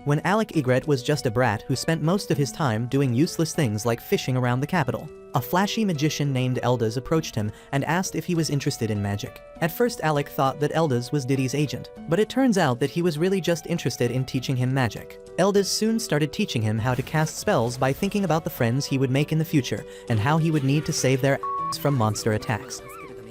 when Alec was just a brat who spent most of his time doing useless things like fishing around the capital. A flashy magician named Eldaz approached him and asked if he was interested in magic. At first Alec thought that Eldaz was Diddy's agent, but it turns out that he was really just interested in teaching him magic. Eldaz soon started teaching him how to cast spells by thinking about the friends he would make in the future and how he would need to save their asses from monster attacks.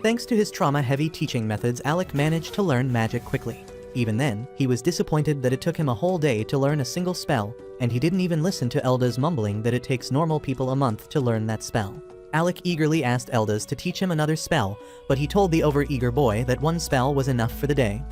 Thanks to his trauma-heavy teaching methods, Alec managed to learn magic quickly. Even then, he was disappointed that it took him a whole day to learn a single spell, and he didn't even listen to Eldaz mumbling that it takes normal people a month to learn that spell. Alec eagerly asked Eldaz to teach him another spell, but he told the overeager boy that one spell was enough for the day.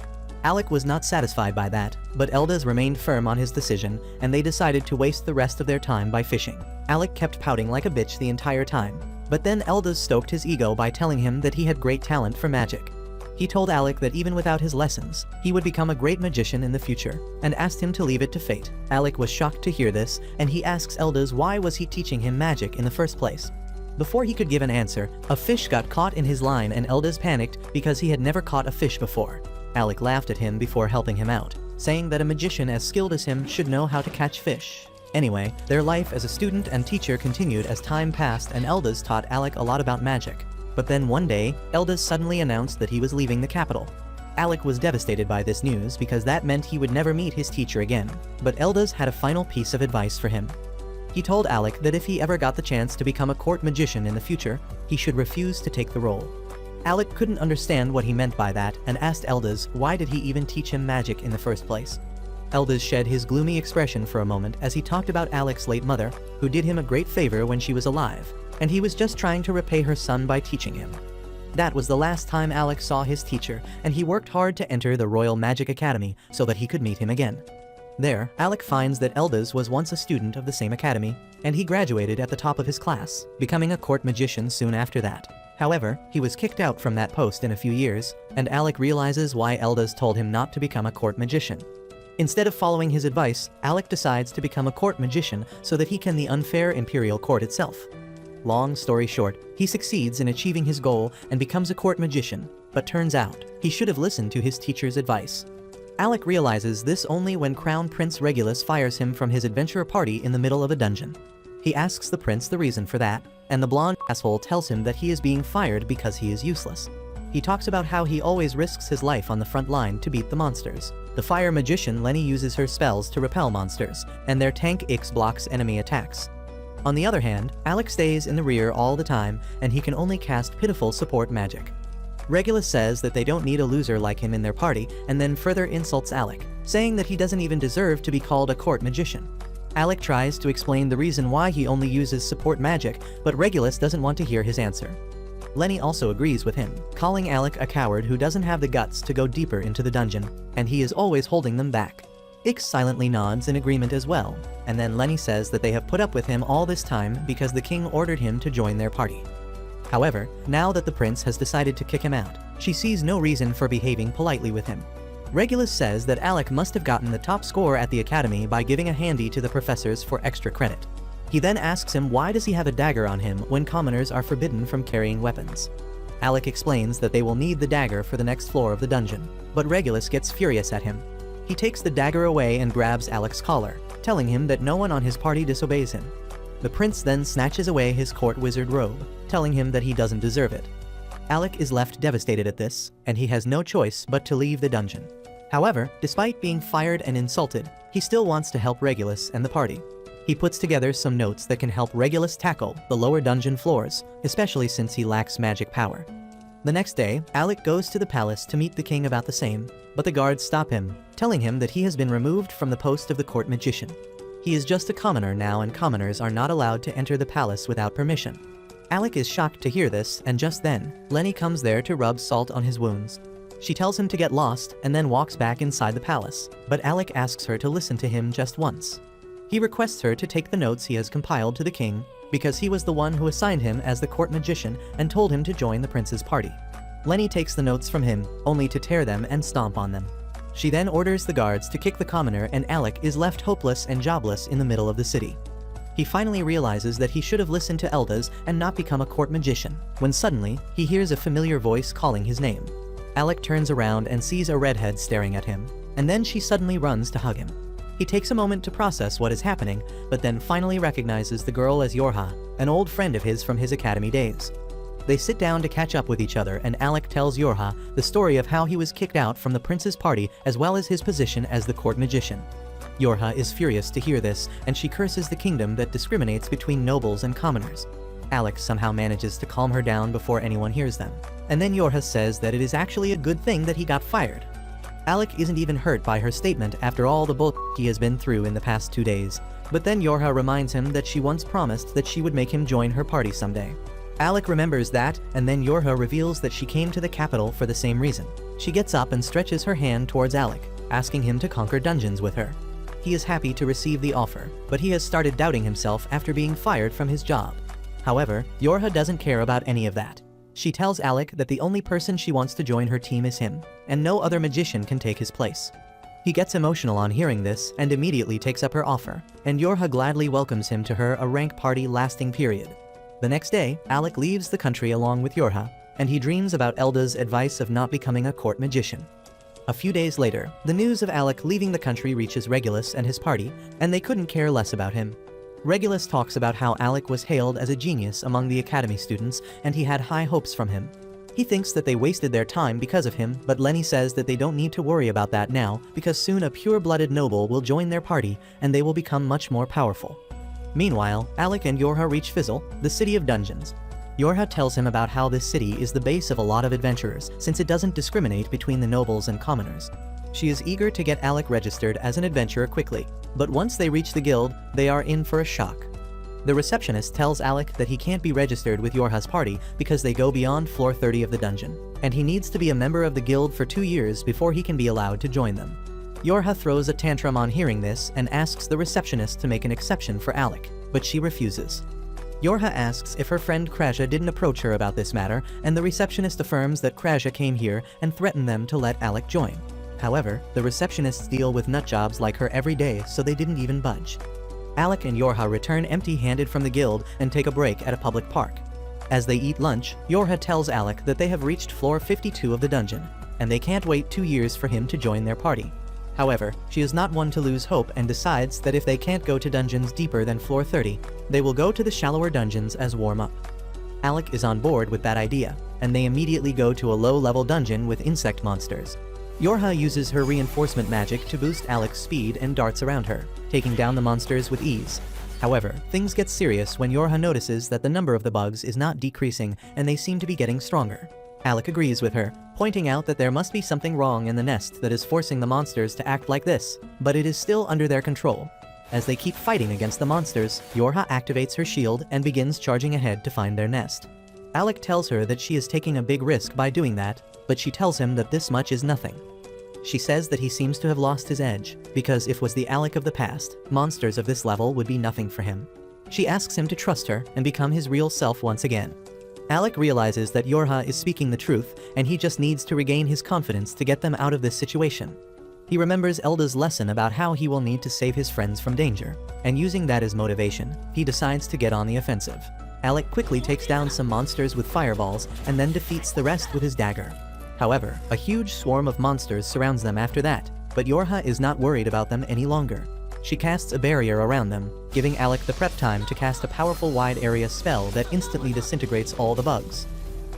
Alec was not satisfied by that, but Eldaz remained firm on his decision, and they decided to waste the rest of their time by fishing. Alec kept pouting like a bitch the entire time, but then Eldaz stoked his ego by telling him that he had great talent for magic. He told Alec that even without his lessons, he would become a great magician in the future, and asked him to leave it to fate. Alec was shocked to hear this, and he asks Eldaz why was he teaching him magic in the first place. Before he could give an answer, a fish got caught in his line and Eldaz panicked because he had never caught a fish before. Alec laughed at him before helping him out, saying that a magician as skilled as him should know how to catch fish. Anyway, their life as a student and teacher continued as time passed, and Eldaz taught Alec a lot about magic. But then one day, Eldaz suddenly announced that he was leaving the capital. Alec was devastated by this news because that meant he would never meet his teacher again. But Eldaz had a final piece of advice for him. He told Alec that if he ever got the chance to become a court magician in the future, he should refuse to take the role. Alec couldn't understand what he meant by that and asked Eldaz why did he even teach him magic in the first place. Eldaz shed his gloomy expression for a moment as he talked about Alec's late mother, who did him a great favor when she was alive, and he was just trying to repay her son by teaching him. That was the last time Alec saw his teacher, and he worked hard to enter the Royal Magic Academy so that he could meet him again. There, Alec finds that Eldaz was once a student of the same academy, and he graduated at the top of his class, becoming a court magician soon after that. However, he was kicked out from that post in a few years, and Alec realizes why Eldaz told him not to become a court magician. Instead of following his advice, Alec decides to become a court magician so that he can the unfair imperial court itself. Long story short, he succeeds in achieving his goal and becomes a court magician, but turns out, he should have listened to his teacher's advice. Alec realizes this only when Crown Prince Regulus fires him from his adventurer party in the middle of a dungeon. He asks the prince the reason for that, and the blonde asshole tells him that he is being fired because he is useless. He talks about how he always risks his life on the front line to beat the monsters. The fire magician Lenny uses her spells to repel monsters, and their tank Ix blocks enemy attacks. On the other hand, Alec stays in the rear all the time, and he can only cast pitiful support magic. Regulus says that they don't need a loser like him in their party, and then further insults Alec, saying that he doesn't even deserve to be called a court magician. Alec tries to explain the reason why he only uses support magic, but Regulus doesn't want to hear his answer. Lenny also agrees with him, calling Alec a coward who doesn't have the guts to go deeper into the dungeon, and he is always holding them back. Ix silently nods in agreement as well, and then Lenny says that they have put up with him all this time because the king ordered him to join their party. However, now that the prince has decided to kick him out, she sees no reason for behaving politely with him. Regulus says that Alec must have gotten the top score at the academy by giving a handy to the professors for extra credit. He then asks him why does he have a dagger on him when commoners are forbidden from carrying weapons. Alec explains that they will need the dagger for the next floor of the dungeon, but Regulus gets furious at him. He takes the dagger away and grabs Alec's collar, telling him that no one on his party disobeys him. The prince then snatches away his court wizard robe, telling him that he doesn't deserve it. Alec is left devastated at this, and he has no choice but to leave the dungeon. However, despite being fired and insulted, he still wants to help Regulus and the party. He puts together some notes that can help Regulus tackle the lower dungeon floors, especially since he lacks magic power. The next day, Alec goes to the palace to meet the king about the same, but the guards stop him, telling him that he has been removed from the post of the court magician. He is just a commoner now, and commoners are not allowed to enter the palace without permission. Alec is shocked to hear this, and just then, Lenny comes there to rub salt on his wounds. She tells him to get lost and then walks back inside the palace, but Alec asks her to listen to him just once. He requests her to take the notes he has compiled to the king, because he was the one who assigned him as the court magician and told him to join the prince's party. Lenny takes the notes from him, only to tear them and stomp on them. She then orders the guards to kick the commoner, and Alec is left hopeless and jobless in the middle of the city. He finally realizes that he should have listened to Eldaz and not become a court magician, when suddenly, he hears a familiar voice calling his name. Alec turns around and sees a redhead staring at him, and then she suddenly runs to hug him. He takes a moment to process what is happening, but then finally recognizes the girl as Yorha, an old friend of his from his academy days. They sit down to catch up with each other, and Alec tells Yorha the story of how he was kicked out from the prince's party as well as his position as the court magician. Yorha is furious to hear this, and she curses the kingdom that discriminates between nobles and commoners. Alec somehow manages to calm her down before anyone hears them. And then Yorha says that it is actually a good thing that he got fired. Alec isn't even hurt by her statement after all the bull he has been through in the past 2 days. But then Yorha reminds him that she once promised that she would make him join her party someday. Alec remembers that, and then Yorha reveals that she came to the capital for the same reason. She gets up and stretches her hand towards Alec, asking him to conquer dungeons with her. He is happy to receive the offer, but he has started doubting himself after being fired from his job. However, Yorha doesn't care about any of that. She tells Alec that the only person she wants to join her team is him, and no other magician can take his place. He gets emotional on hearing this and immediately takes up her offer, and Yorha gladly welcomes him to her a rank party lasting period. The next day, Alec leaves the country along with Yorha, and he dreams about Elda's advice of not becoming a court magician. A few days later, the news of Alec leaving the country reaches Regulus and his party, and they couldn't care less about him. Regulus talks about how Alec was hailed as a genius among the academy students, and he had high hopes from him. He thinks that they wasted their time because of him, but Lenny says that they don't need to worry about that now, because soon a pure-blooded noble will join their party, and they will become much more powerful. Meanwhile, Alec and Yorha reach Fizzle, the city of dungeons. Yorha tells him about how this city is the base of a lot of adventurers, since it doesn't discriminate between the nobles and commoners. She is eager to get Alec registered as an adventurer quickly, but once they reach the guild, they are in for a shock. The receptionist tells Alec that he can't be registered with Yorha's party because they go beyond floor 30 of the dungeon, and he needs to be a member of the guild for 2 years before he can be allowed to join them. Yorha throws a tantrum on hearing this and asks the receptionist to make an exception for Alec, but she refuses. Yorha asks if her friend Krasha didn't approach her about this matter, and the receptionist affirms that Krasha came here and threatened them to let Alec join. However, the receptionists deal with nutjobs like her every day, so they didn't even budge. Alec and Yorha return empty-handed from the guild and take a break at a public park. As they eat lunch, Yorha tells Alec that they have reached floor 52 of the dungeon, and they can't wait 2 years for him to join their party. However, she is not one to lose hope and decides that if they can't go to dungeons deeper than floor 30, they will go to the shallower dungeons as warm-up. Alec is on board with that idea, and they immediately go to a low-level dungeon with insect monsters. Yorha uses her reinforcement magic to boost Alec's speed and darts around her, taking down the monsters with ease. However, things get serious when Yorha notices that the number of the bugs is not decreasing and they seem to be getting stronger. Alec agrees with her, pointing out that there must be something wrong in the nest that is forcing the monsters to act like this, but it is still under their control. As they keep fighting against the monsters, Yorha activates her shield and begins charging ahead to find their nest. Alec tells her that she is taking a big risk by doing that, but she tells him that this much is nothing. She says that he seems to have lost his edge, because if was the Alec of the past, monsters of this level would be nothing for him. She asks him to trust her and become his real self once again. Alec realizes that Yorha is speaking the truth, and he just needs to regain his confidence to get them out of this situation. He remembers Elda's lesson about how he will need to save his friends from danger, and using that as motivation, he decides to get on the offensive. Alec quickly takes down some monsters with fireballs and then defeats the rest with his dagger. However, a huge swarm of monsters surrounds them after that, but Yorha is not worried about them any longer. She casts a barrier around them, giving Alec the prep time to cast a powerful wide area spell that instantly disintegrates all the bugs.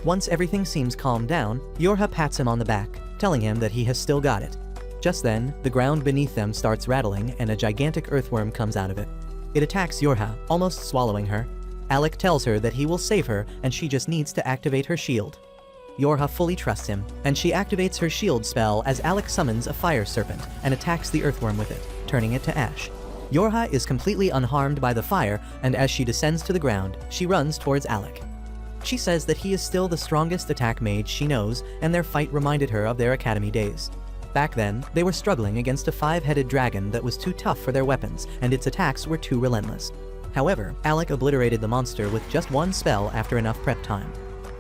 Once everything seems calmed down, Yorha pats him on the back, telling him that he has still got it. Just then, the ground beneath them starts rattling and a gigantic earthworm comes out of it. It attacks Yorha, almost swallowing her. Alec tells her that he will save her and she just needs to activate her shield. Yorha fully trusts him, and she activates her shield spell as Alec summons a fire serpent and attacks the earthworm with it, turning it to ash. Yorha is completely unharmed by the fire, and as she descends to the ground, she runs towards Alec. She says that he is still the strongest attack mage she knows, and their fight reminded her of their academy days. Back then, they were struggling against a 5-headed dragon that was too tough for their weapons, and its attacks were too relentless. However, Alec obliterated the monster with just one spell after enough prep time.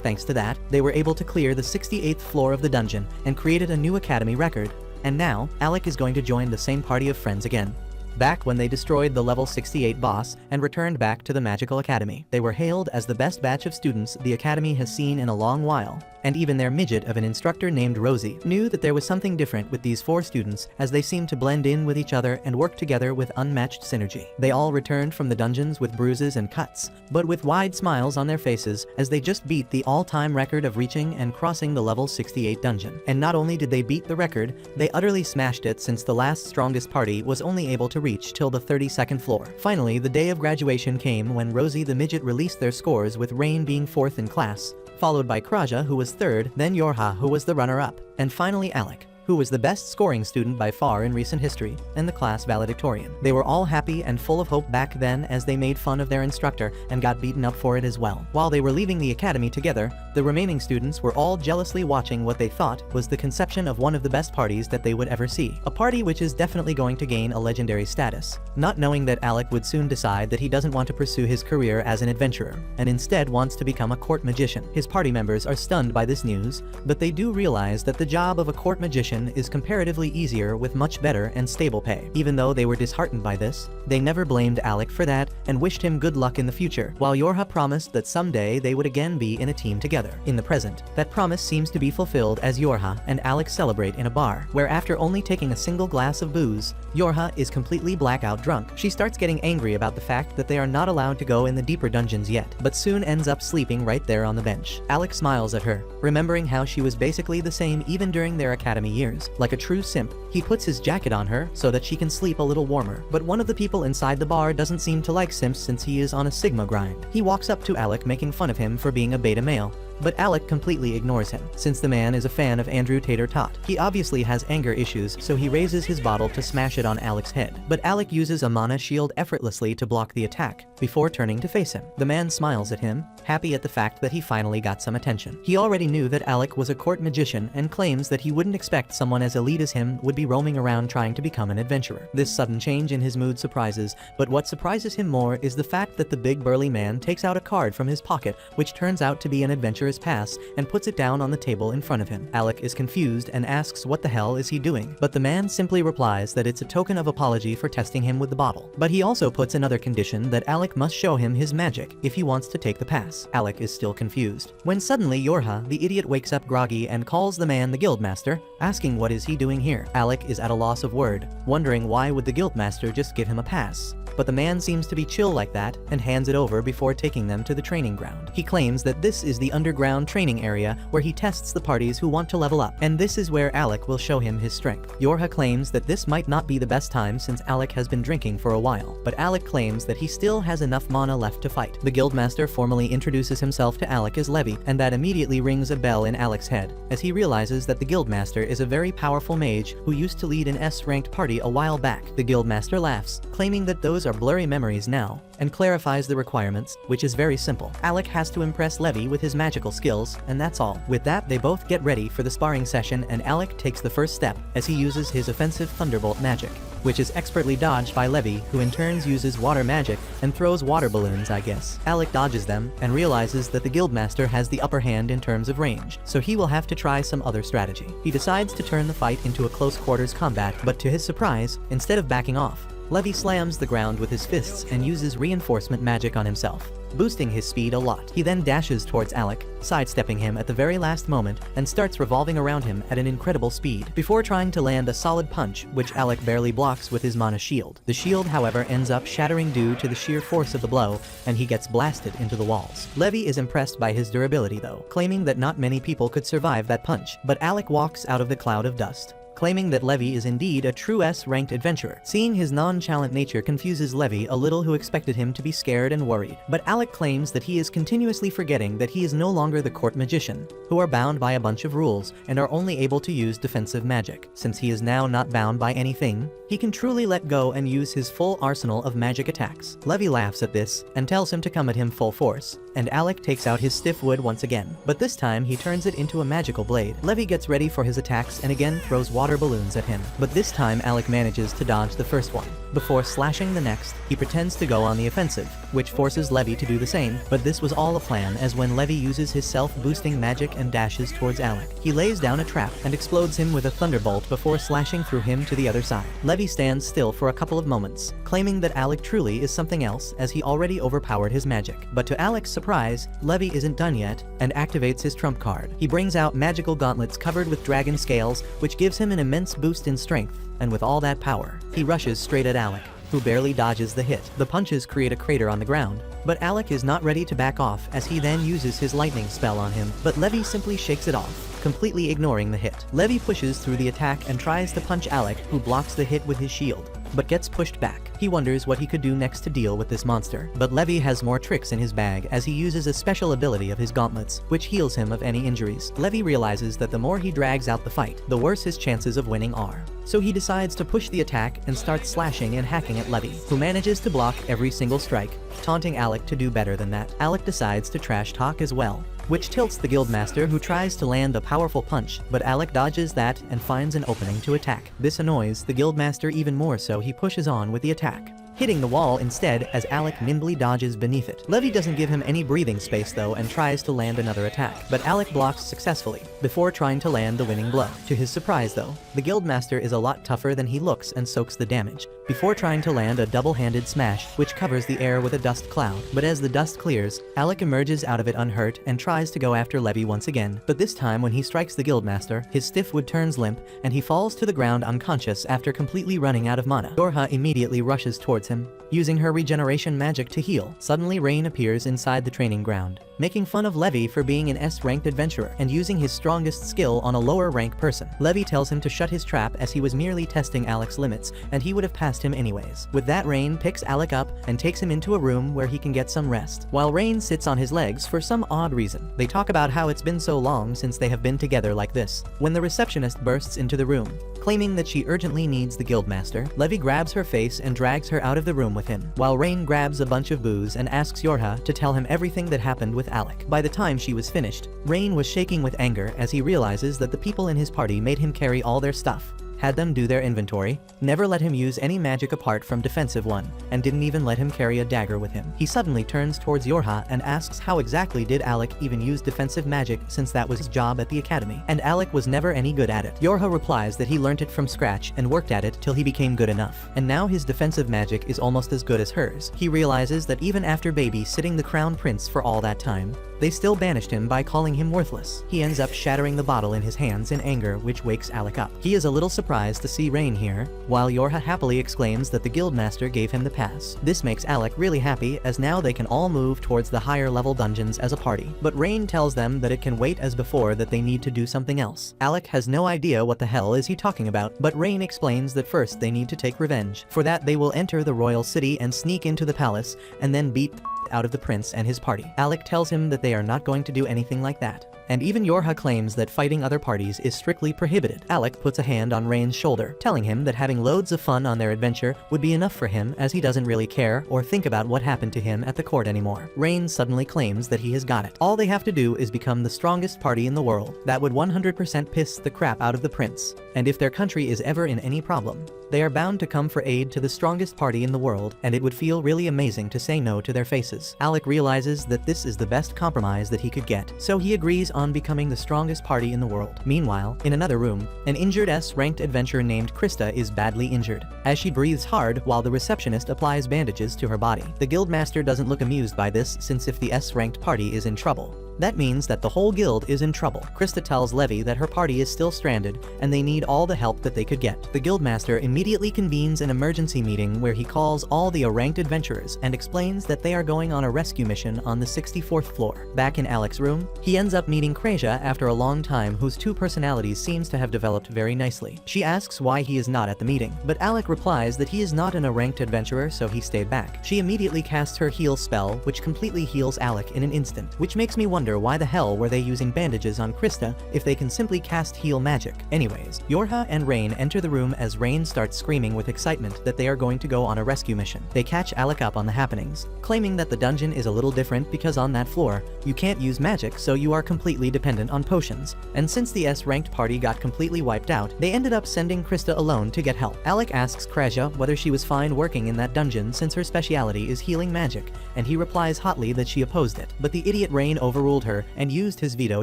Thanks to that, they were able to clear the 68th floor of the dungeon and created a new academy record. And now, Alec is going to join the same party of friends again. Back when they destroyed the level 68 boss and returned back to the Magical Academy, they were hailed as the best batch of students the Academy has seen in a long while. and even their midget of an instructor named Rosie knew that there was something different with these 4 students, as they seemed to blend in with each other and work together with unmatched synergy. They all returned from the dungeons with bruises and cuts, but with wide smiles on their faces, as they just beat the all-time record of reaching and crossing the level 68 dungeon. And not only did they beat the record, they utterly smashed it, since the last strongest party was only able to reach till the 32nd floor. Finally, the day of graduation came when Rosie the midget released their scores, with Rain being 4th in class, followed by Kraja, who was 3rd, then Yorha, who was the runner-up, and finally Alec, who was the best scoring student by far in recent history, and the class valedictorian. They were all happy and full of hope back then, as they made fun of their instructor and got beaten up for it as well. While they were leaving the academy together, the remaining students were all jealously watching what they thought was the conception of one of the best parties that they would ever see. A party which is definitely going to gain a legendary status, not knowing that Alec would soon decide that he doesn't want to pursue his career as an adventurer, and instead wants to become a court magician. His party members are stunned by this news, but they do realize that the job of a court magician is comparatively easier with much better and stable pay. Even though they were disheartened by this, they never blamed Alec for that and wished him good luck in the future, while Yorha promised that someday they would again be in a team together. In the present, that promise seems to be fulfilled, as Yorha and Alec celebrate in a bar, where after only taking a single glass of booze, Yorha is completely blackout drunk. She starts getting angry about the fact that they are not allowed to go in the deeper dungeons yet, but soon ends up sleeping right there on the bench. Alec smiles at her, remembering how she was basically the same even during their academy years. Like a true simp, he puts his jacket on her so that she can sleep a little warmer. But one of the people inside the bar doesn't seem to like simps, since he is on a Sigma grind. He walks up to Alec, making fun of him for being a beta male, but Alec completely ignores him, since the man is a fan of Andrew Tater Tot. He obviously has anger issues, so he raises his bottle to smash it on Alec's head. But Alec uses a mana shield effortlessly to block the attack, before turning to face him. The man smiles at him, happy at the fact that he finally got some attention. He already knew that Alec was a court magician, and claims that he wouldn't expect someone as elite as him would be roaming around trying to become an adventurer. This sudden change in his mood surprises, but what surprises him more is the fact that the big burly man takes out a card from his pocket, which turns out to be an adventurer's pass, and puts it down on the table in front of him. Alec is confused and asks what the hell is he doing, but the man simply replies that it's a token of apology for testing him with the bottle. But he also puts another condition that Alec must show him his magic if he wants to take the pass. Alec is still confused, when suddenly Yorha, the idiot, wakes up groggy and calls the man the guildmaster, asking what is he doing here. Alec is at a loss of word, wondering why would the guildmaster just give him a pass. But the man seems to be chill like that, and hands it over before taking them to the training ground. He claims that this is the underground training area where he tests the parties who want to level up, and this is where Alec will show him his strength. Yorha claims that this might not be the best time, since Alec has been drinking for a while, but Alec claims that he still has enough mana left to fight. The guildmaster formally introduces himself to Alec as Levy, and that immediately rings a bell in Alec's head, as he realizes that the guildmaster is a very powerful mage who used to lead an S-ranked party a while back. The guildmaster laughs, claiming that those are blurry memories now, and clarifies the requirements, which is very simple. Alec has to impress Levy with his magical skills, and that's all. With that, they both get ready for the sparring session, and Alec takes the first step as he uses his offensive Thunderbolt magic, which is expertly dodged by Levy, who in turn uses water magic and throws water balloons, I guess. Alec dodges them and realizes that the guildmaster has the upper hand in terms of range, so he will have to try some other strategy. He decides to turn the fight into a close quarters combat, but to his surprise, instead of backing off, Levy slams the ground with his fists and uses reinforcement magic on himself, boosting his speed a lot. He then dashes towards Alec, sidestepping him at the very last moment, and starts revolving around him at an incredible speed, before trying to land a solid punch, which Alec barely blocks with his mana shield. The shield, however, ends up shattering due to the sheer force of the blow, and he gets blasted into the walls. Levy is impressed by his durability though, claiming that not many people could survive that punch, but Alec walks out of the cloud of dust, claiming that Levy is indeed a true S-ranked adventurer. Seeing his nonchalant nature confuses Levy a little, who expected him to be scared and worried. But Alec claims that he is continuously forgetting that he is no longer the court magician, who are bound by a bunch of rules and are only able to use defensive magic. Since he is now not bound by anything, he can truly let go and use his full arsenal of magic attacks. Levy laughs at this and tells him to come at him full force, and Alec takes out his stiff wood once again, but this time he turns it into a magical blade. Levy gets ready for his attacks and again throws water water balloons at him, but this time Alec manages to dodge the first one. Before slashing the next, he pretends to go on the offensive, which forces Levi to do the same, but this was all a plan, as when Levi uses his self-boosting magic and dashes towards Alec, he lays down a trap and explodes him with a thunderbolt before slashing through him to the other side. Levi stands still for a couple of moments, claiming that Alec truly is something else as he already overpowered his magic. But to Alec's surprise, Levi isn't done yet and activates his trump card. He brings out magical gauntlets covered with dragon scales, which gives him an immense boost in strength, and with all that power, he rushes straight at Alec, who barely dodges the hit. The punches create a crater on the ground, but Alec is not ready to back off as he then uses his lightning spell on him, but Levi simply shakes it off, completely ignoring the hit. Levi pushes through the attack and tries to punch Alec, who blocks the hit with his shield, but gets pushed back. He wonders what he could do next to deal with this monster, but Levi has more tricks in his bag as he uses a special ability of his gauntlets, which heals him of any injuries. Levi realizes that the more he drags out the fight, the worse his chances of winning are. So he decides to push the attack and starts slashing and hacking at Levi, who manages to block every single strike, taunting Alec to do better than that. Alec decides to trash talk as well, which tilts the guildmaster, who tries to land a powerful punch, but Alec dodges that and finds an opening to attack. This annoys the guildmaster even more, so he pushes on with the attack, hitting the wall instead as Alec nimbly dodges beneath it. Levi doesn't give him any breathing space though and tries to land another attack, but Alec blocks successfully, before trying to land the winning blow. To his surprise though, the guildmaster is a lot tougher than he looks and soaks the damage, before trying to land a double-handed smash, which covers the air with a dust cloud. But as the dust clears, Alec emerges out of it unhurt and tries to go after Levi once again, but this time when he strikes the guildmaster, his stiff wood turns limp, and he falls to the ground unconscious after completely running out of mana. Yorha immediately rushes towards him, using her regeneration magic to heal. Suddenly Rain appears inside the training ground, making fun of Levi for being an S-ranked adventurer and using his strongest skill on a lower rank person. Levi tells him to shut his trap as he was merely testing Alec's limits and he would have passed him anyways. With that, Rain picks Alec up and takes him into a room where he can get some rest, while Rain sits on his legs for some odd reason. They talk about how it's been so long since they have been together like this, when the receptionist bursts into the room, claiming that she urgently needs the guildmaster. Levi grabs her face and drags her out of the room with him, while Rain grabs a bunch of booze and asks Yorha to tell him everything that happened with Alec. By the time she was finished, Rain was shaking with anger as he realizes that the people in his party made him carry all their stuff, had them do their inventory, never let him use any magic apart from defensive one, and didn't even let him carry a dagger with him. He suddenly turns towards Yorha and asks how exactly did Alec even use defensive magic since that was his job at the academy, and Alec was never any good at it. Yorha replies that he learnt it from scratch and worked at it till he became good enough, and now his defensive magic is almost as good as hers. He realizes that even after babysitting the crown prince for all that time, they still banished him by calling him worthless. He ends up shattering the bottle in his hands in anger, which wakes Alec up. He is a little surprised to see Rain here, while Yorha happily exclaims that the guildmaster gave him the pass. This makes Alec really happy, as now they can all move towards the higher level dungeons as a party. But Rain tells them that it can wait as before, that they need to do something else. Alec has no idea what the hell is he talking about, but Rain explains that first they need to take revenge. For that they will enter the royal city and sneak into the palace, and then beat out of the prince and his party. Alec tells him that they are not going to do anything like that, and even Yorha claims that fighting other parties is strictly prohibited. Alec puts a hand on Rain's shoulder, telling him that having loads of fun on their adventure would be enough for him, as he doesn't really care or think about what happened to him at the court anymore. Rain suddenly claims that he has got it. All they have to do is become the strongest party in the world. That would 100% piss the crap out of the prince, and if their country is ever in any problem, they are bound to come for aid to the strongest party in the world, and it would feel really amazing to say no to their faces. Alec realizes that this is the best compromise that he could get, so he agrees on becoming the strongest party in the world. Meanwhile, in another room, an injured S-ranked adventurer named Krista is badly injured, as she breathes hard while the receptionist applies bandages to her body. The guildmaster doesn't look amused by this, since if the S-ranked party is in trouble, that means that the whole guild is in trouble. Krista tells Levi that her party is still stranded and they need all the help that they could get. The guildmaster immediately convenes an emergency meeting where he calls all the ranked adventurers and explains that they are going on a rescue mission on the 64th floor. Back in Alec's room, he ends up meeting Kreja after a long time, whose two personalities seems to have developed very nicely. She asks why he is not at the meeting, but Alec replies that he is not an ranked adventurer, so he stayed back. She immediately casts her heal spell, which completely heals Alec in an instant, which makes me wonder wonder why the hell were they using bandages on Krista if they can simply cast heal magic. Anyways, Yorha and Rain enter the room as Rain starts screaming with excitement that they are going to go on a rescue mission. They catch Alec up on the happenings, claiming that the dungeon is a little different because on that floor, you can't use magic, so you are completely dependent on potions. And since the S-ranked party got completely wiped out, they ended up sending Krista alone to get help. Alec asks Kraja whether she was fine working in that dungeon since her speciality is healing magic, and he replies hotly that she opposed it. But the idiot Rain overruled her and used his veto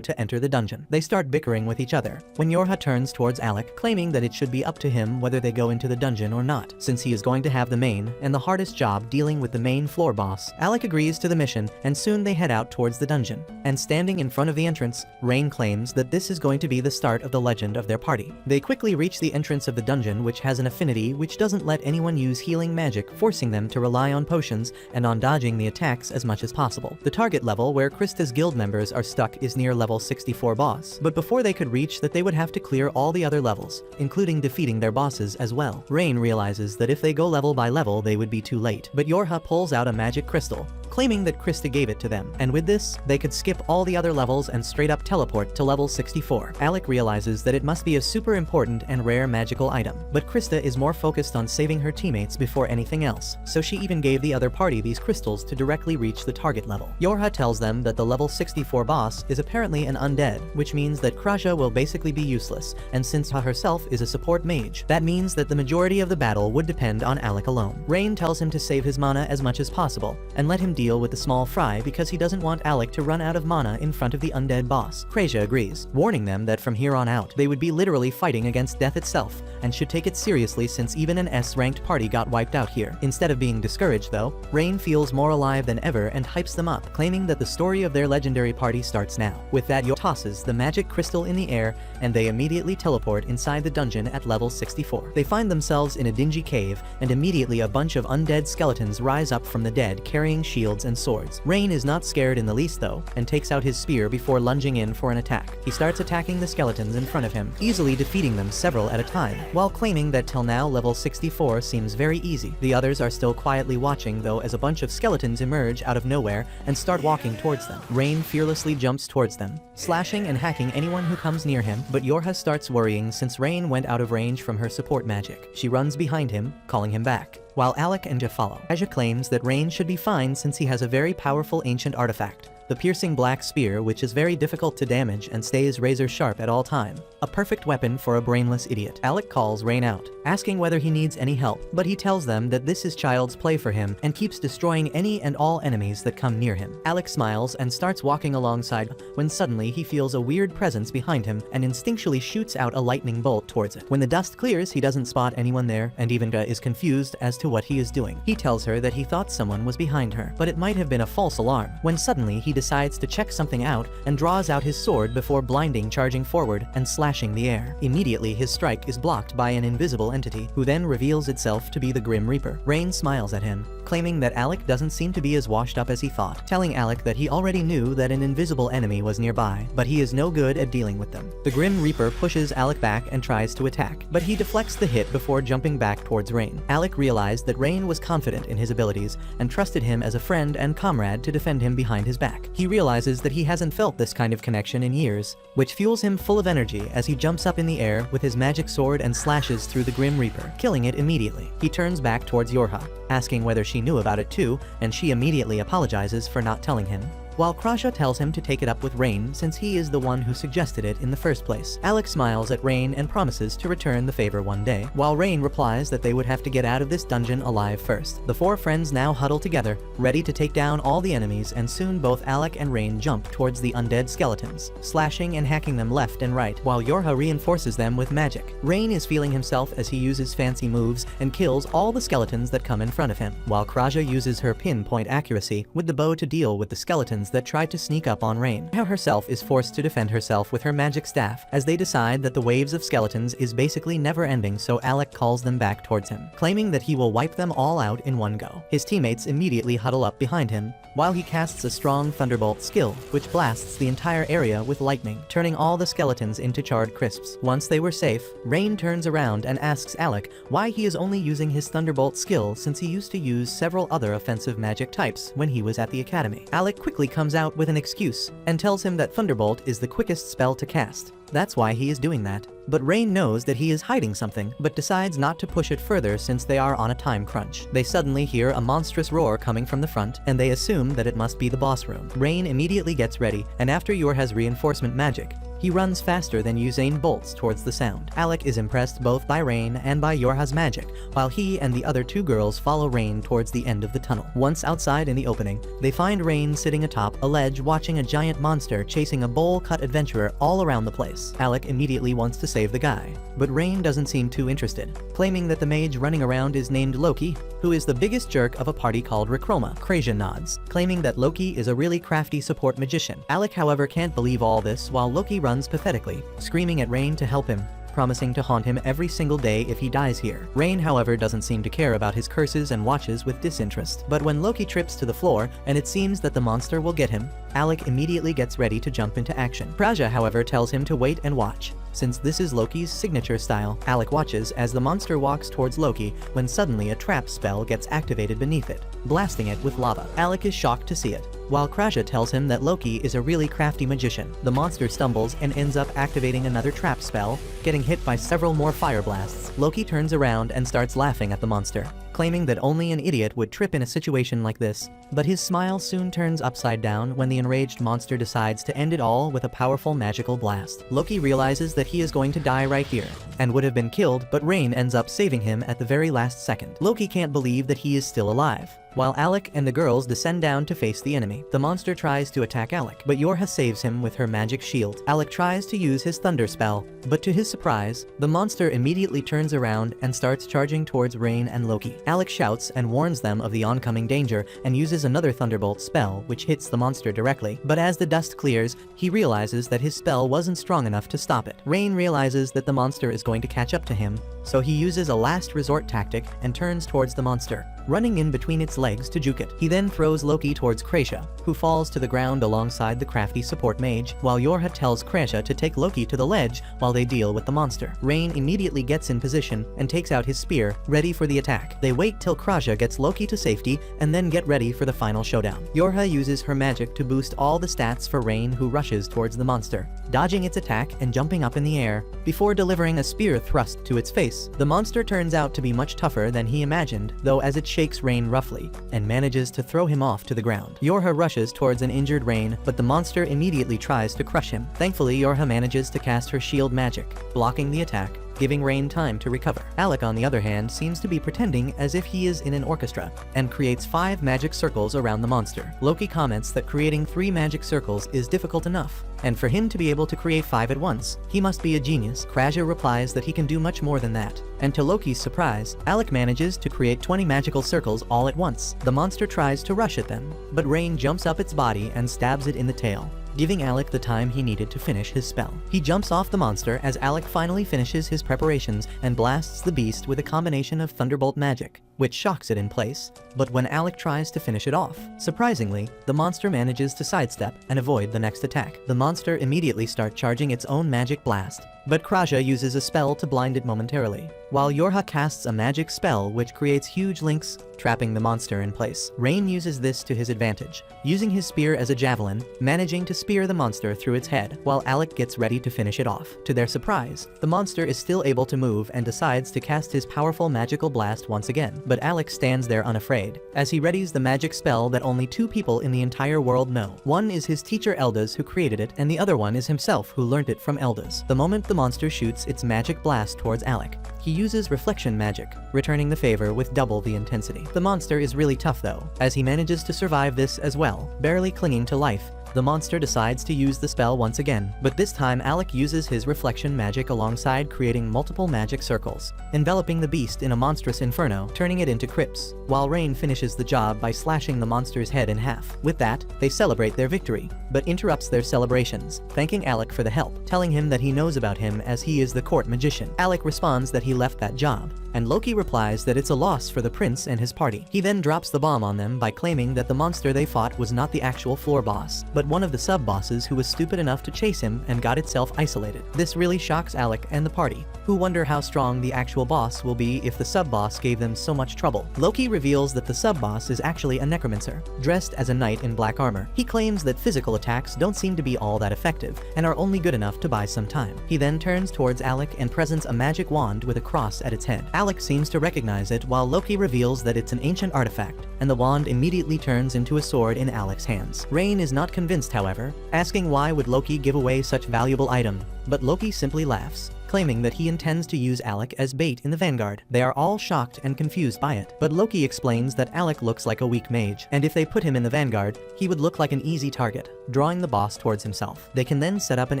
to enter the dungeon. They start bickering with each other, when Yorha turns towards Alec, claiming that it should be up to him whether they go into the dungeon or not, since he is going to have the main and the hardest job dealing with the main floor boss. Alec agrees to the mission, and soon they head out towards the dungeon. And standing in front of the entrance, Rain claims that this is going to be the start of the legend of their party. They quickly reach the entrance of the dungeon, which has an affinity which doesn't let anyone use healing magic, forcing them to rely on potions and on dodging the attacks as much as possible. The target level where Krista's guild members are stuck is near level 64 boss, but before they could reach that they would have to clear all the other levels, including defeating their bosses as well. Rain realizes that if they go level by level they would be too late, but Yorha pulls out a magic crystal, claiming that Krista gave it to them, and with this, they could skip all the other levels and straight up teleport to level 64. Alec realizes that it must be a super important and rare magical item, but Krista is more focused on saving her teammates before anything else, so she even gave the other party these crystals to directly reach the target level. Yorha tells them that the level 64 boss is apparently an undead, which means that Kraja will basically be useless, and since Ha herself is a support mage, that means that the majority of the battle would depend on Alec alone. Rain tells him to save his mana as much as possible, and let him deal with the small fry because he doesn't want Alec to run out of mana in front of the undead boss. Kraja agrees, warning them that from here on out, they would be literally fighting against death itself, and should take it seriously since even an S-ranked party got wiped out here. Instead of being discouraged though, Rain feels more alive than ever and hypes them up, claiming that the story of their legendary party starts now. With that, Yorha tosses the magic crystal in the air, and they immediately teleport inside the dungeon at level 64. They find themselves in a dingy cave, and immediately a bunch of undead skeletons rise up from the dead carrying shields and swords. Rain is not scared in the least though, and takes out his spear before lunging in for an attack. He starts attacking the skeletons in front of him, easily defeating them several at a time, while claiming that till now level 64 seems very easy. The others are still quietly watching though as a bunch of skeletons emerge out of nowhere and start walking towards them. Rain fearlessly jumps towards them, slashing and hacking anyone who comes near him, but Yorha starts worrying since Rain went out of range from her support magic. She runs behind him, calling him back, while Alec and Ja follow. Aja claims that Rain should be fine since he has a very powerful ancient artifact, the piercing black spear, which is very difficult to damage and stays razor sharp at all time. A perfect weapon for a brainless idiot. Alec calls Rain out, asking whether he needs any help, but he tells them that this is child's play for him and keeps destroying any and all enemies that come near him. Alec smiles and starts walking alongside when suddenly he feels a weird presence behind him and instinctually shoots out a lightning bolt towards it. When the dust clears, he doesn't spot anyone there, and even Ja is confused as to what he is doing. He tells her that he thought someone was behind her, but it might have been a false alarm, when suddenly he decides to check something out and draws out his sword before blinding charging forward and slashing the air. Immediately his strike is blocked by an invisible entity, who then reveals itself to be the Grim Reaper. Rain smiles at him, claiming that Alec doesn't seem to be as washed up as he thought, telling Alec that he already knew that an invisible enemy was nearby, but he is no good at dealing with them. The Grim Reaper pushes Alec back and tries to attack, but he deflects the hit before jumping back towards Rain. Alec realized that Rain was confident in his abilities and trusted him as a friend and comrade to defend him behind his back. He realizes that he hasn't felt this kind of connection in years, which fuels him full of energy as he jumps up in the air with his magic sword and slashes through the Grim Reaper, killing it immediately. He turns back towards Yorha, asking whether she knew about it too, and she immediately apologizes for not telling him, while Kraja tells him to take it up with Rain since he is the one who suggested it in the first place. Alec smiles at Rain and promises to return the favor one day, while Rain replies that they would have to get out of this dungeon alive first. The four friends now huddle together, ready to take down all the enemies, and soon both Alec and Rain jump towards the undead skeletons, slashing and hacking them left and right, while Yorha reinforces them with magic. Rain is feeling himself as he uses fancy moves and kills all the skeletons that come in front of him, while Kraja uses her pinpoint accuracy with the bow to deal with the skeletons that try to sneak up on Rain. Now herself is forced to defend herself with her magic staff, as they decide that the waves of skeletons is basically never ending, so Alec calls them back towards him, claiming that he will wipe them all out in one go. His teammates immediately huddle up behind him, while he casts a strong thunderbolt skill, which blasts the entire area with lightning, turning all the skeletons into charred crisps. Once they were safe, Rain turns around and asks Alec why he is only using his thunderbolt skill since he used to use several other offensive magic types when he was at the academy. Alec quickly comes out with an excuse and tells him that Thunderbolt is the quickest spell to cast. That's why he is doing that. But Rain knows that he is hiding something, but decides not to push it further since they are on a time crunch. They suddenly hear a monstrous roar coming from the front, and they assume that it must be the boss room. Rain immediately gets ready, and after Yorha's reinforcement magic, he runs faster than Usain bolts towards the sound. Alec is impressed both by Rain and by Yorha's magic, while he and the other two girls follow Rain towards the end of the tunnel. Once outside in the opening, they find Rain sitting atop a ledge watching a giant monster chasing a bowl-cut adventurer all around the place. Alec immediately wants to save the guy, but Rain doesn't seem too interested, claiming that the mage running around is named Loki, who is the biggest jerk of a party called Rechroma. Krasha nods, claiming that Loki is a really crafty support magician. Alec, however, can't believe all this while Loki runs pathetically, screaming at Rain to help him, promising to haunt him every single day if he dies here. Rain, however, doesn't seem to care about his curses and watches with disinterest. But when Loki trips to the floor and it seems that the monster will get him, Alec immediately gets ready to jump into action. Krasha, however, tells him to wait and watch, since this is Loki's signature style. Alec watches as the monster walks towards Loki when suddenly a trap spell gets activated beneath it, blasting it with lava. Alec is shocked to see it, while Krasha tells him that Loki is a really crafty magician. The monster stumbles and ends up activating another trap spell, getting hit by several more fire blasts. Loki turns around and starts laughing at the monster, claiming that only an idiot would trip in a situation like this. But his smile soon turns upside down when the enraged monster decides to end it all with a powerful magical blast. Loki realizes that he is going to die right here, and would have been killed, but Rain ends up saving him at the very last second. Loki can't believe that he is still alive, while Alec and the girls descend down to face the enemy. The monster tries to attack Alec, but Yorha saves him with her magic shield. Alec tries to use his thunder spell, but to his surprise, the monster immediately turns around and starts charging towards Rain and Loki. Alec shouts and warns them of the oncoming danger and uses another thunderbolt spell which hits the monster directly, but as the dust clears, he realizes that his spell wasn't strong enough to stop it. Rain realizes that the monster is going to catch up to him, so he uses a last resort tactic and turns towards the monster, running in between its legs to juke it. He then throws Loki towards Krasha, who falls to the ground alongside the crafty support mage, while Yorha tells Krasha to take Loki to the ledge while they deal with the monster. Rain immediately gets in position and takes out his spear, ready for the attack. They wait till Krasha gets Loki to safety and then get ready for the final showdown. Yorha uses her magic to boost all the stats for Rain, who rushes towards the monster, dodging its attack and jumping up in the air, before delivering a spear thrust to its face. The monster turns out to be much tougher than he imagined, though, as it shakes Rain roughly and manages to throw him off to the ground. Yorha rushes towards an injured Rain, but the monster immediately tries to crush him. Thankfully, Yorha manages to cast her shield magic, blocking the attack, giving Rain time to recover. Alec, on the other hand, seems to be pretending as if he is in an orchestra, and creates 5 magic circles around the monster. Loki comments that creating 3 magic circles is difficult enough, and for him to be able to create 5 at once, he must be a genius. Krasha replies that he can do much more than that, and to Loki's surprise, Alec manages to create 20 magical circles all at once. The monster tries to rush at them, but Rain jumps up its body and stabs it in the tail, giving Alec the time he needed to finish his spell. He jumps off the monster as Alec finally finishes his preparations and blasts the beast with a combination of thunderbolt magic, which shocks it in place. But when Alec tries to finish it off, surprisingly, the monster manages to sidestep and avoid the next attack. The monster immediately starts charging its own magic blast, but Krasha uses a spell to blind it momentarily, while Yorha casts a magic spell which creates huge links, trapping the monster in place. Rain uses this to his advantage, using his spear as a javelin, managing to spear the monster through its head, while Alec gets ready to finish it off. To their surprise, the monster is still able to move and decides to cast his powerful magical blast once again, but Alec stands there unafraid, as he readies the magic spell that only 2 people in the entire world know. One is his teacher Eldas, who created it, and the other one is himself, who learned it from Eldas. The moment the monster shoots its magic blast towards Alec, he uses reflection magic, returning the favor with double the intensity. The monster is really tough though, as he manages to survive this as well, barely clinging to life. The monster decides to use the spell once again, but this time Alec uses his reflection magic alongside creating multiple magic circles, enveloping the beast in a monstrous inferno, turning it into crypts, while Rain finishes the job by slashing the monster's head in half. With that, they celebrate their victory, but interrupts their celebrations, thanking Alec for the help, telling him that he knows about him as he is the court magician. Alec responds that he left that job, and Loki replies that it's a loss for the prince and his party. He then drops the bomb on them by claiming that the monster they fought was not the actual floor boss, but one of the sub-bosses who was stupid enough to chase him and got itself isolated. This really shocks Alec and the party, who wonder how strong the actual boss will be if the sub-boss gave them so much trouble. Loki reveals that the sub-boss is actually a necromancer, dressed as a knight in black armor. He claims that physical attacks don't seem to be all that effective, and are only good enough to buy some time. He then turns towards Alec and presents a magic wand with a cross at its head. Alec seems to recognize it, while Loki reveals that it's an ancient artifact, and the wand immediately turns into a sword in Alec's hands. Rain is not convinced, however, asking why would Loki give away such valuable item, but Loki simply laughs, claiming that he intends to use Alec as bait in the vanguard. They are all shocked and confused by it, but Loki explains that Alec looks like a weak mage, and if they put him in the vanguard, he would look like an easy target, drawing the boss towards himself. They can then set up an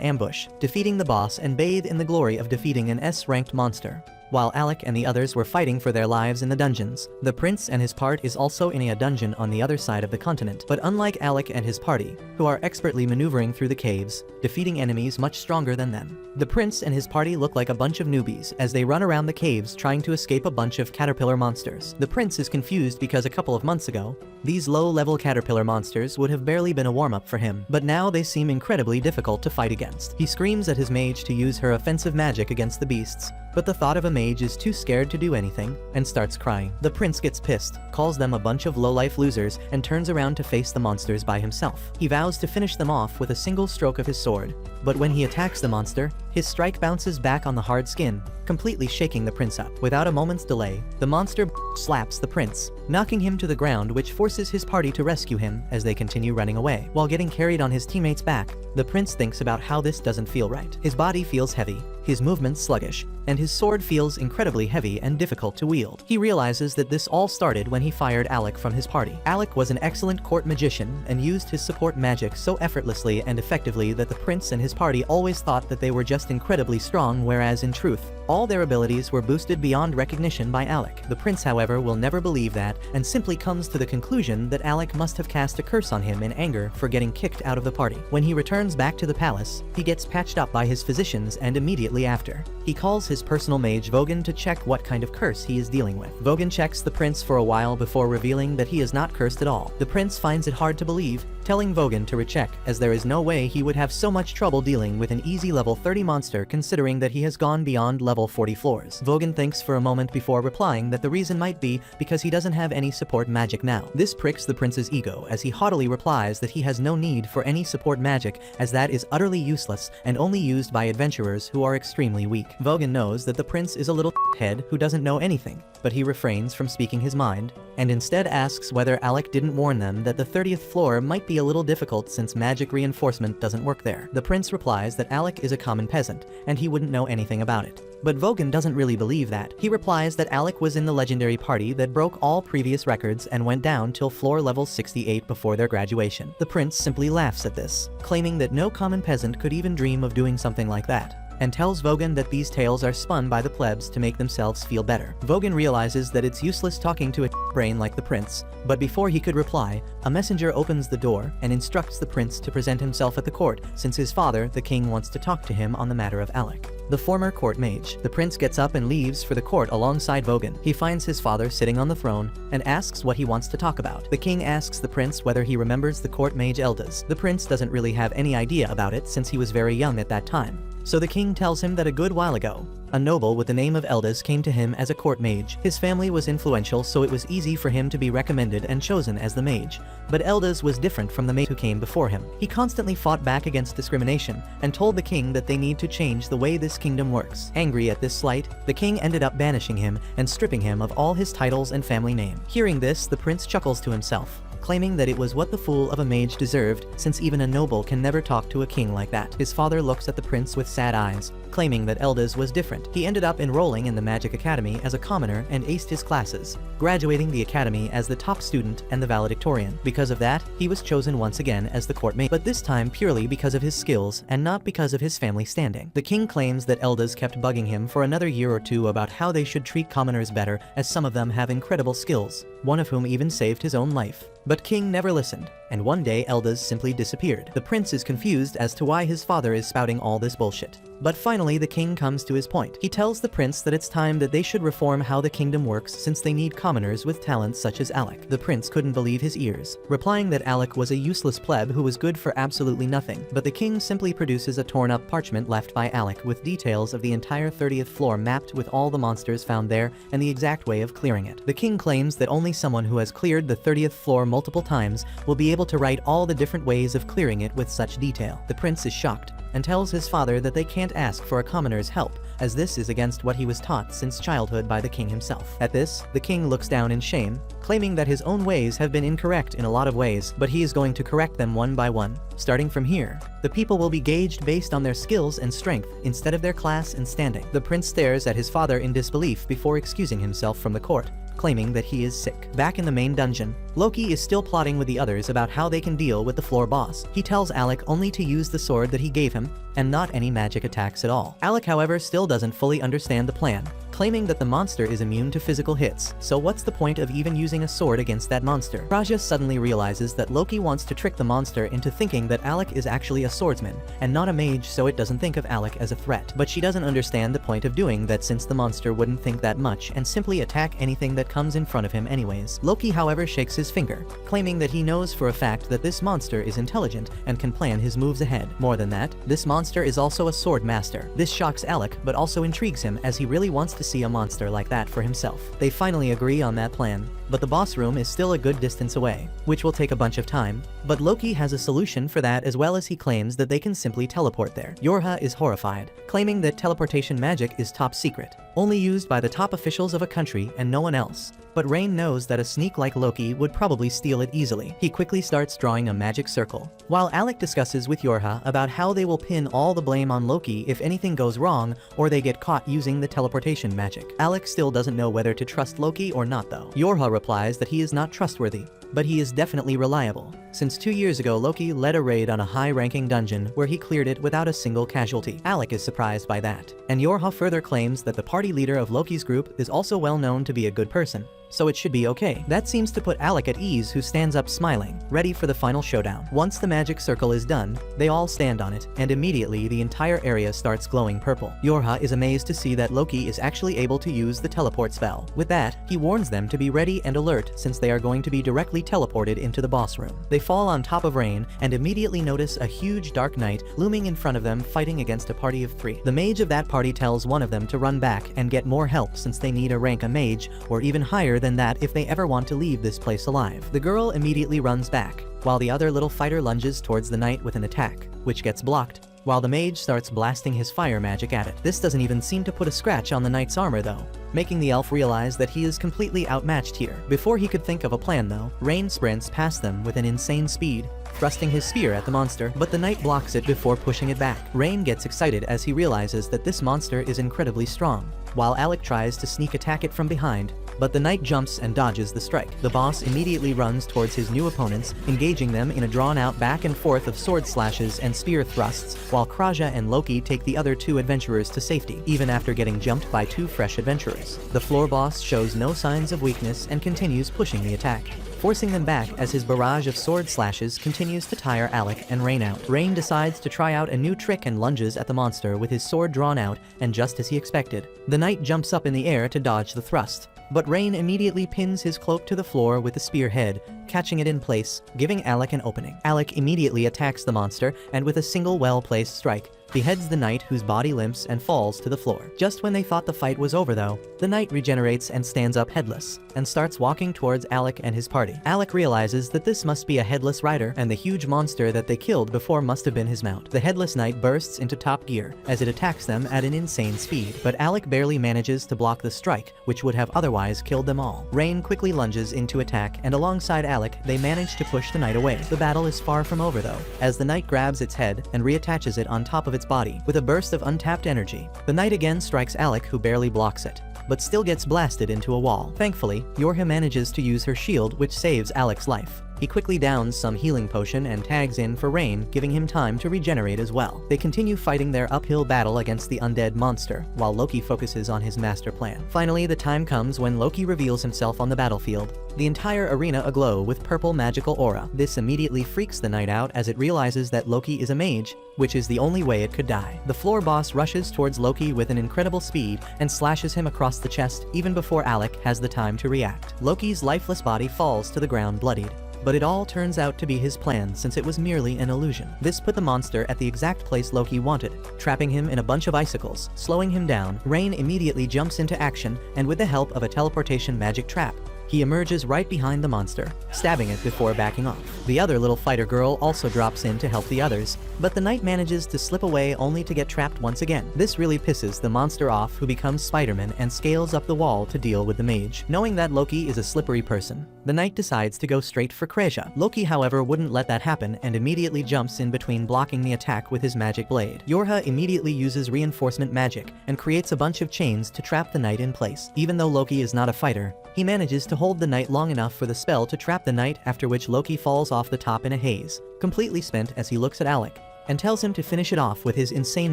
ambush, defeating the boss and bathe in the glory of defeating an S-ranked monster. While Alec and the others were fighting for their lives in the dungeons, the prince and his part is also in a dungeon on the other side of the continent. But unlike Alec and his party, who are expertly maneuvering through the caves, defeating enemies much stronger than them, the prince and his party look like a bunch of newbies as they run around the caves trying to escape a bunch of caterpillar monsters. The prince is confused because a couple of months ago, these low-level caterpillar monsters would have barely been a warm-up for him, but now they seem incredibly difficult to fight against. He screams at his mage to use her offensive magic against the beasts, but the thought of a mage is too scared to do anything, and starts crying. The prince gets pissed, calls them a bunch of low-life losers, and turns around to face the monsters by himself. He vows to finish them off with a single stroke of his sword, but when he attacks the monster, his strike bounces back on the hard skin, completely shaking the prince up. Without a moment's delay, the monster slaps the prince, knocking him to the ground, which forces his party to rescue him as they continue running away. While getting carried on his teammates' back, the prince thinks about how this doesn't feel right. His body feels heavy, his movements sluggish, and his sword feels incredibly heavy and difficult to wield. He realizes that this all started when he fired Alec from his party. Alec was an excellent court magician and used his support magic so effortlessly and effectively that the prince and his party always thought that they were just incredibly strong, whereas in truth, all their abilities were boosted beyond recognition by Alec. The prince, however, will never believe that, and simply comes to the conclusion that Alec must have cast a curse on him in anger for getting kicked out of the party. When he returns back to the palace, he gets patched up by his physicians, and immediately after, he calls his personal mage Vogan to check what kind of curse he is dealing with. Vogan checks the prince for a while before revealing that he is not cursed at all. The prince finds it hard to believe, telling Vogan to recheck, as there is no way he would have so much trouble dealing with an easy level 30 monster considering that he has gone beyond level 40 floors. Vogan thinks for a moment before replying that the reason might be because he doesn't have any support magic now. This pricks the prince's ego as he haughtily replies that he has no need for any support magic, as that is utterly useless and only used by adventurers who are extremely weak. Vogan knows that the prince is a little head who doesn't know anything, but he refrains from speaking his mind, and instead asks whether Alec didn't warn them that the 30th floor might be a little difficult since magic reinforcement doesn't work there. The prince replies that Alec is a common peasant, and he wouldn't know anything about it. But Vogan doesn't really believe that. He replies that Alec was in the legendary party that broke all previous records and went down till floor level 68 before their graduation. The prince simply laughs at this, claiming that no common peasant could even dream of doing something like that, and tells Vogan that these tales are spun by the plebs to make themselves feel better. Vogan realizes that it's useless talking to a brain like the prince, but before he could reply, a messenger opens the door and instructs the prince to present himself at the court, since his father, the king, wants to talk to him on the matter of Alec, the former court mage. The prince gets up and leaves for the court alongside Vogan. He finds his father sitting on the throne and asks what he wants to talk about. The king asks the prince whether he remembers the court mage Eldas. The prince doesn't really have any idea about it since he was very young at that time. So the king tells him that a good while ago, a noble with the name of Eldas came to him as a court mage. His family was influential, so it was easy for him to be recommended and chosen as the mage. But Eldas was different from the mage who came before him. He constantly fought back against discrimination and told the king that they need to change the way this kingdom works. Angry at this slight, the king ended up banishing him and stripping him of all his titles and family name. Hearing this, the prince chuckles to himself, claiming that it was what the fool of a mage deserved, since even a noble can never talk to a king like that. His father looks at the prince with sad eyes, claiming that Eldas was different. He ended up enrolling in the Magic Academy as a commoner and aced his classes, graduating the academy as the top student and the valedictorian. Because of that, he was chosen once again as the court mage, but this time purely because of his skills and not because of his family standing. The king claims that Eldas kept bugging him for another year or two about how they should treat commoners better, as some of them have incredible skills, one of whom even saved his own life. But King never listened, and one day Elda's simply disappeared. The prince is confused as to why his father is spouting all this bullshit. But finally the king comes to his point. He tells the prince that it's time that they should reform how the kingdom works since they need commoners with talents such as Alec. The prince couldn't believe his ears, replying that Alec was a useless pleb who was good for absolutely nothing. But the king simply produces a torn up parchment left by Alec with details of the entire 30th floor mapped with all the monsters found there and the exact way of clearing it. The king claims that only someone who has cleared the 30th floor multiple times will be able to write all the different ways of clearing it with such detail. The prince is shocked and tells his father that they can't ask for a commoner's help, as this is against what he was taught since childhood by the king himself. At this, the king looks down in shame, claiming that his own ways have been incorrect in a lot of ways, but he is going to correct them one by one. Starting from here, the people will be gauged based on their skills and strength instead of their class and standing. The prince stares at his father in disbelief before excusing himself from the court, claiming that he is sick. Back in the main dungeon, Loki is still plotting with the others about how they can deal with the floor boss. He tells Alec only to use the sword that he gave him, and not any magic attacks at all. Alec, however, still doesn't fully understand the plan, claiming that the monster is immune to physical hits, so what's the point of even using a sword against that monster? Raja suddenly realizes that Loki wants to trick the monster into thinking that Alec is actually a swordsman, and not a mage, so it doesn't think of Alec as a threat. But she doesn't understand the point of doing that since the monster wouldn't think that much and simply attack anything that comes in front of him anyways. Loki, however, shakes his finger, claiming that he knows for a fact that this monster is intelligent and can plan his moves ahead. More than that, this monster is also a sword master. This shocks Alec, but also intrigues him as he really wants to see a monster like that for himself. They finally agree on that plan, but the boss room is still a good distance away, which will take a bunch of time, but Loki has a solution for that, as well as he claims that they can simply teleport there. Yorha is horrified, claiming that teleportation magic is top secret, only used by the top officials of a country and no one else. But Rain knows that a sneak like Loki would probably steal it easily. He quickly starts drawing a magic circle, while Alec discusses with Yorha about how they will pin all the blame on Loki if anything goes wrong or they get caught using the teleportation magic. Alec still doesn't know whether to trust Loki or not though. Yorha replies that he is not trustworthy, but he is definitely reliable, since 2 years ago Loki led a raid on a high-ranking dungeon where he cleared it without a single casualty. Alec is surprised by that, and Yorha further claims that the party leader of Loki's group is also well known to be a good person, so it should be okay. That seems to put Alec at ease, who stands up smiling, ready for the final showdown. Once the magic circle is done, they all stand on it, and immediately the entire area starts glowing purple. Yorha is amazed to see that Loki is actually able to use the teleport spell. With that, he warns them to be ready and alert since they are going to be directly teleported into the boss room. They fall on top of Rain and immediately notice a huge dark knight looming in front of them fighting against a party of 3. The mage of that party tells one of them to run back and get more help since they need to rank a mage or even higher than that if they ever want to leave this place alive. The girl immediately runs back, while the other little fighter lunges towards the knight with an attack, which gets blocked, while the mage starts blasting his fire magic at it. This doesn't even seem to put a scratch on the knight's armor though, making the elf realize that he is completely outmatched here. Before he could think of a plan though, Rain sprints past them with an insane speed, thrusting his spear at the monster, but the knight blocks it before pushing it back. Rain gets excited as he realizes that this monster is incredibly strong, while Alec tries to sneak attack it from behind, but the knight jumps and dodges the strike. The boss immediately runs towards his new opponents, engaging them in a drawn-out back and forth of sword slashes and spear thrusts, while Kraja and Loki take the other 2 adventurers to safety, even after getting jumped by 2 fresh adventurers. The floor boss shows no signs of weakness and continues pushing the attack, forcing them back as his barrage of sword slashes continues to tire Alec and Rain out. Rain decides to try out a new trick and lunges at the monster with his sword drawn out, and just as he expected, the knight jumps up in the air to dodge the thrust. But Rain immediately pins his cloak to the floor with the spearhead, catching it in place, giving Alec an opening. Alec immediately attacks the monster, and with a single well-placed strike, beheads the knight, whose body limps and falls to the floor. Just when they thought the fight was over though, the knight regenerates and stands up headless, and starts walking towards Alec and his party. Alec realizes that this must be a headless rider, and the huge monster that they killed before must have been his mount. The headless knight bursts into top gear as it attacks them at an insane speed, but Alec barely manages to block the strike, which would have otherwise killed them all. Rain quickly lunges into attack, and alongside Alec, they manage to push the knight away. The battle is far from over though, as the knight grabs its head and reattaches it on top of its body with a burst of untapped energy. The knight again strikes Alec, who barely blocks it, but still gets blasted into a wall. Thankfully, Yorha manages to use her shield, which saves Alec's life. He quickly downs some healing potion and tags in for Rain, giving him time to regenerate as well. They continue fighting their uphill battle against the undead monster, while Loki focuses on his master plan. Finally, the time comes when Loki reveals himself on the battlefield, the entire arena aglow with purple magical aura. This immediately freaks the knight out as it realizes that Loki is a mage, which is the only way it could die. The floor boss rushes towards Loki with an incredible speed and slashes him across the chest even before Alec has the time to react. Loki's lifeless body falls to the ground bloodied. But it all turns out to be his plan since it was merely an illusion. This put the monster at the exact place Loki wanted, trapping him in a bunch of icicles. Slowing him down, Rain immediately jumps into action, and with the help of a teleportation magic trap, he emerges right behind the monster, stabbing it before backing off. The other little fighter girl also drops in to help the others, but the knight manages to slip away only to get trapped once again. This really pisses the monster off, who becomes Spider-Man and scales up the wall to deal with the mage. Knowing that Loki is a slippery person, the knight decides to go straight for Kreja. Loki, however, wouldn't let that happen and immediately jumps in between, blocking the attack with his magic blade. Yorha immediately uses reinforcement magic and creates a bunch of chains to trap the knight in place. Even though Loki is not a fighter, he manages to hold the knight long enough for the spell to trap the knight, after which Loki falls off the top in a haze, completely spent, as he looks at Alec and tells him to finish it off with his insane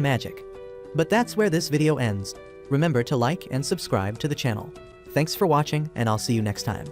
magic. But that's where this video ends. Remember to like and subscribe to the channel. Thanks for watching, and I'll see you next time.